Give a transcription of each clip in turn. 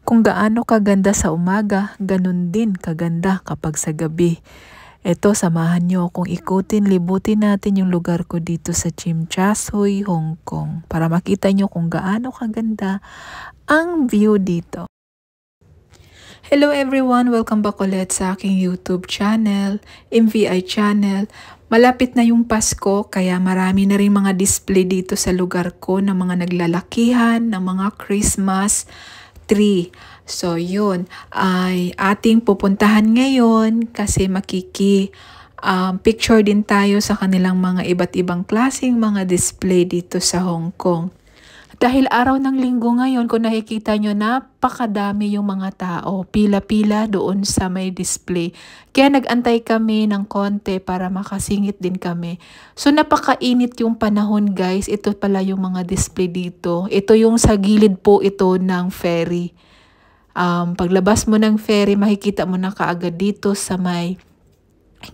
Kung gaano kaganda sa umaga, ganun din kaganda kapag sa gabi. Eto, samahan nyo akong ikutin, libutin natin yung lugar ko dito sa Chimchasoy, Hong Kong para makita nyo kung gaano kaganda ang view dito. Hello everyone! Welcome back ulit sa aking YouTube channel, MVI channel. Malapit na yung Pasko kaya marami na rin mga display dito sa lugar ko ng mga naglalakihan, ng mga Christmas tree. So yun ay ating pupuntahan ngayon kasi picture din tayo sa kanilang mga iba't ibang klaseng mga display dito sa Hong Kong. Dahil araw ng linggo ngayon, kung nakikita nyo, napakadami yung mga tao. Pila-pila doon sa may display. Kaya nag-antay kami ng konti para makasingit din kami. So napakainit yung panahon guys. Ito pala yung mga display dito. Ito yung sa gilid po ito ng ferry. Paglabas mo ng ferry, makikita mo na kaagad dito sa may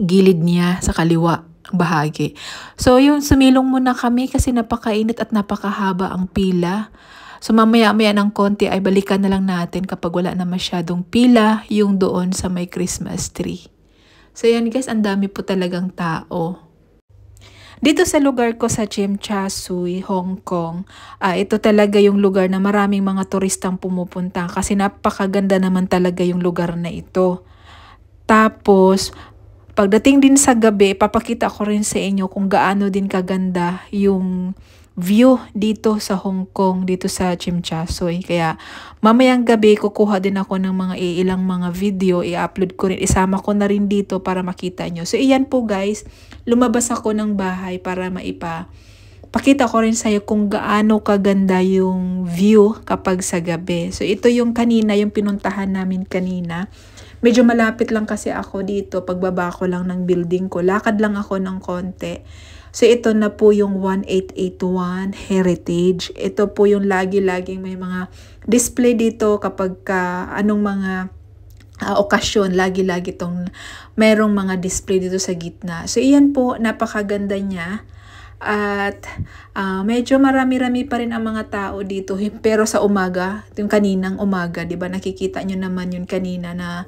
gilid niya sa kaliwa bahagi. So yung sumilong muna kami kasi napakainit at napakahaba ang pila. So mamaya-maya ng konti ay balikan na lang natin kapag wala na masyadong pila yung doon sa may Christmas tree. So yan guys, ang dami po talagang tao. Dito sa lugar ko sa Chimchasoy, Hong Kong, ito talaga yung lugar na maraming mga turistang pumupunta kasi napakaganda naman talaga yung lugar na ito. Tapos, pagdating din sa gabi, papakita ko rin sa inyo kung gaano din kaganda yung view dito sa Hong Kong, dito sa Chimchasoy. Kaya mamayang gabi kukuha din ako ng mga ilang mga video, i-upload ko rin, isama ko na rin dito para makita nyo. So iyan po guys, lumabas ako ng bahay para pakita ko rin sa'yo kung gaano kaganda yung view kapag sa gabi. So ito yung kanina, yung pinuntahan namin kanina. Medyo malapit lang kasi ako dito, pagbaba ko lang ng building ko. Lakad lang ako ng konti. So ito na po yung 1881 Heritage. Ito po yung lagi-laging may mga display dito kapag anong mga okasyon. Lagi-lagi itong merong mga display dito sa gitna. So iyan po, napakaganda niya. At medyo marami-rami pa rin ang mga tao dito. Pero sa umaga, yung kaninang umaga, di ba nakikita nyo naman yun kanina na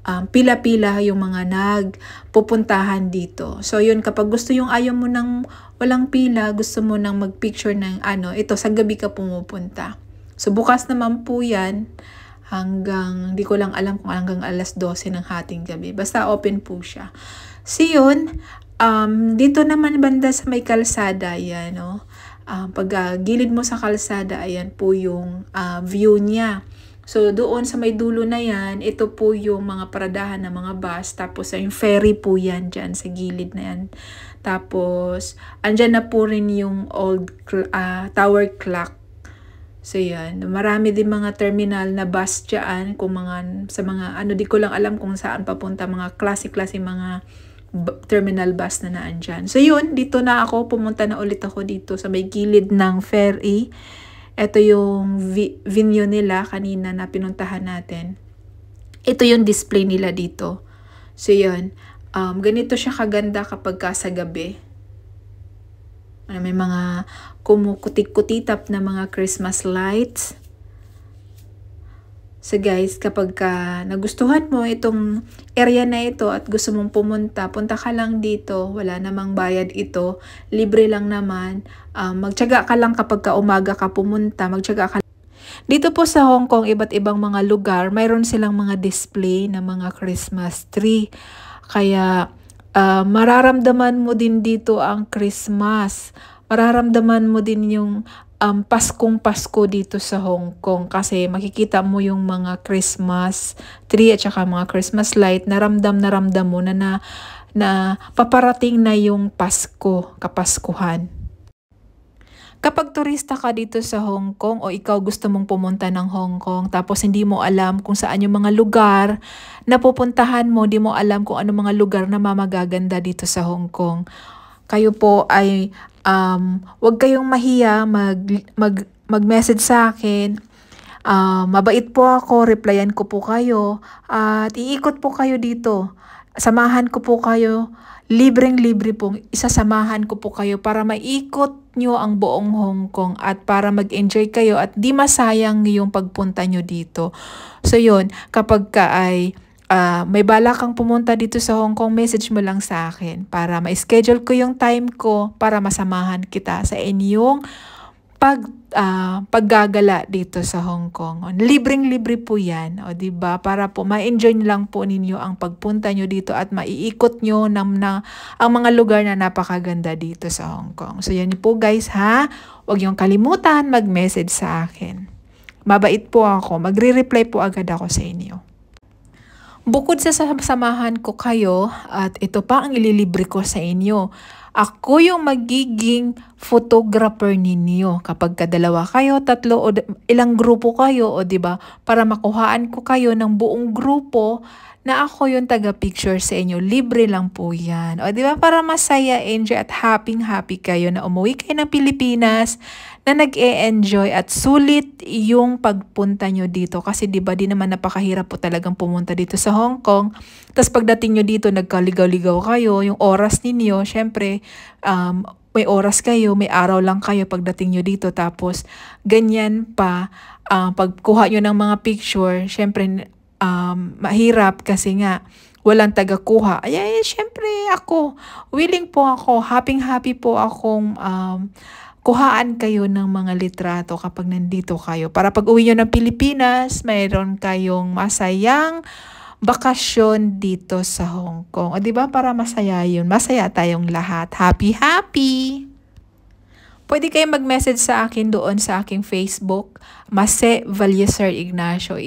pila-pila yung mga nagpupuntahan dito. So yun, kapag gusto yung ayaw mo ng walang pila, gusto mo nang mag-picture ng ito, sa gabi ka pumupunta. So bukas naman po yan hanggang, di ko lang alam kung hanggang alas 12 ng hating gabi. Basta open po siya. So yun, dito naman banda sa may kalsada, yan, no? Pag gilid mo sa kalsada, ayan po yung view niya. So doon sa may dulo na yan, ito po yung mga paradahan ng mga bus. Tapos yung ferry po yan dyan sa gilid na yan. Tapos andyan na po rin yung old tower clock. So yan, marami din mga terminal na bus dyan. Sa mga di ko lang alam kung saan papunta, mga klase-klase mga terminal bus na naandyan. So yun, dito na ako, pumunta na ulit ako dito sa may gilid ng ferry. Ito yung venue nila kanina na pinuntahan natin. Ito yung display nila dito. So yun, ganito siya kaganda kapag sa gabi. May mga kumukutik-kutitap na mga Christmas lights. So guys, kapag nagustuhan mo itong area na ito at gusto mong pumunta, punta ka lang dito. Wala namang bayad ito. Libre lang naman. Magtiyaga ka lang kapag umaga ka pumunta. Magtiyaga ka. Dito po sa Hong Kong, iba't ibang mga lugar, mayroon silang mga display na mga Christmas tree. Kaya mararamdaman mo din dito ang Christmas. Mararamdaman mo din yung Paskong Pasko dito sa Hong Kong kasi makikita mo yung mga Christmas tree at saka mga Christmas light, naramdam mo na paparating na yung Pasko, Kapaskuhan. Kapag turista ka dito sa Hong Kong o ikaw gusto mong pumunta ng Hong Kong tapos hindi mo alam kung saan yung mga lugar na pupuntahan mo, hindi mo alam kung ano mga lugar na mamagaganda dito sa Hong Kong, kayo po ay wag kayong mahiya mag-message sa akin. Mabait po ako, replyan ko po kayo at iikot po kayo dito. Samahan ko po kayo, libreng-libre pong isasamahan ko po kayo para maikot nyo ang buong Hong Kong at para mag-enjoy kayo at di masayang yung pagpunta nyo dito. So yun, kapag ka ay may bala kang pumunta dito sa Hong Kong, message mo lang sa akin para ma-schedule ko yung time ko para masamahan kita sa inyong paggagala dito sa Hong Kong. Libreng-libre po yan, o diba? Para po ma-enjoy lang po ninyo ang pagpunta nyo dito at maiikot nyo ang mga lugar na napakaganda dito sa Hong Kong. So yan po guys ha, huwag yung kalimutan mag-message sa akin. Mabait po ako, magre-reply po agad ako sa inyo. Bukod sa samahan ko kayo at ito pa ang ililibre ko sa inyo. Ako yung magiging photographer ninyo. Kapag kadalawa kayo, tatlo o ilang grupo kayo, o di ba? Para makuhaan ko kayo ng buong grupo na ako yung taga-picture sa inyo. Libre lang po yan. O di ba? Para masaya, enjoy at happy kayo na umuwi kayo ng Pilipinas na nag-e-enjoy at sulit yung pagpunta nyo dito. Kasi di ba di naman napakahirap po talagang pumunta dito sa Hong Kong. Tapos pagdating nyo dito, nagkaligaw-ligaw kayo. Yung oras ninyo, syempre, may oras kayo, may araw lang kayo pagdating nyo dito. Tapos, ganyan pa, pagkuha nyo ng mga picture, syempre, mahirap kasi nga, walang taga-kuha. Ay, syempre, ako, willing po ako, happy po akong, kuhaan kayo ng mga litrato kapag nandito kayo. Para pag uwi nyo ng Pilipinas, mayroon kayong masayang bakasyon dito sa Hong Kong. O diba para masaya yun? Masaya tayong lahat. Happy! Pwede kayo mag-message sa akin doon sa aking Facebook, Mase Valleser Ignacio.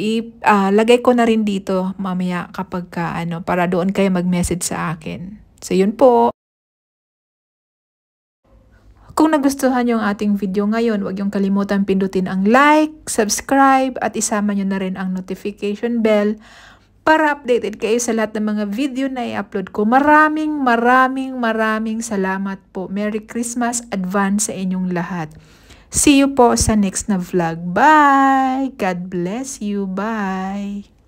Lagay ko na rin dito mamaya kapag para doon kayo mag-message sa akin. So yun po. Kung nagustuhan yung ating video ngayon, huwag yung kalimutan pindutin ang like, subscribe, at isama nyo na rin ang notification bell para updated kayo sa lahat ng mga video na i-upload ko. Maraming salamat po. Merry Christmas advance sa inyong lahat. See you po sa next na vlog. Bye! God bless you. Bye!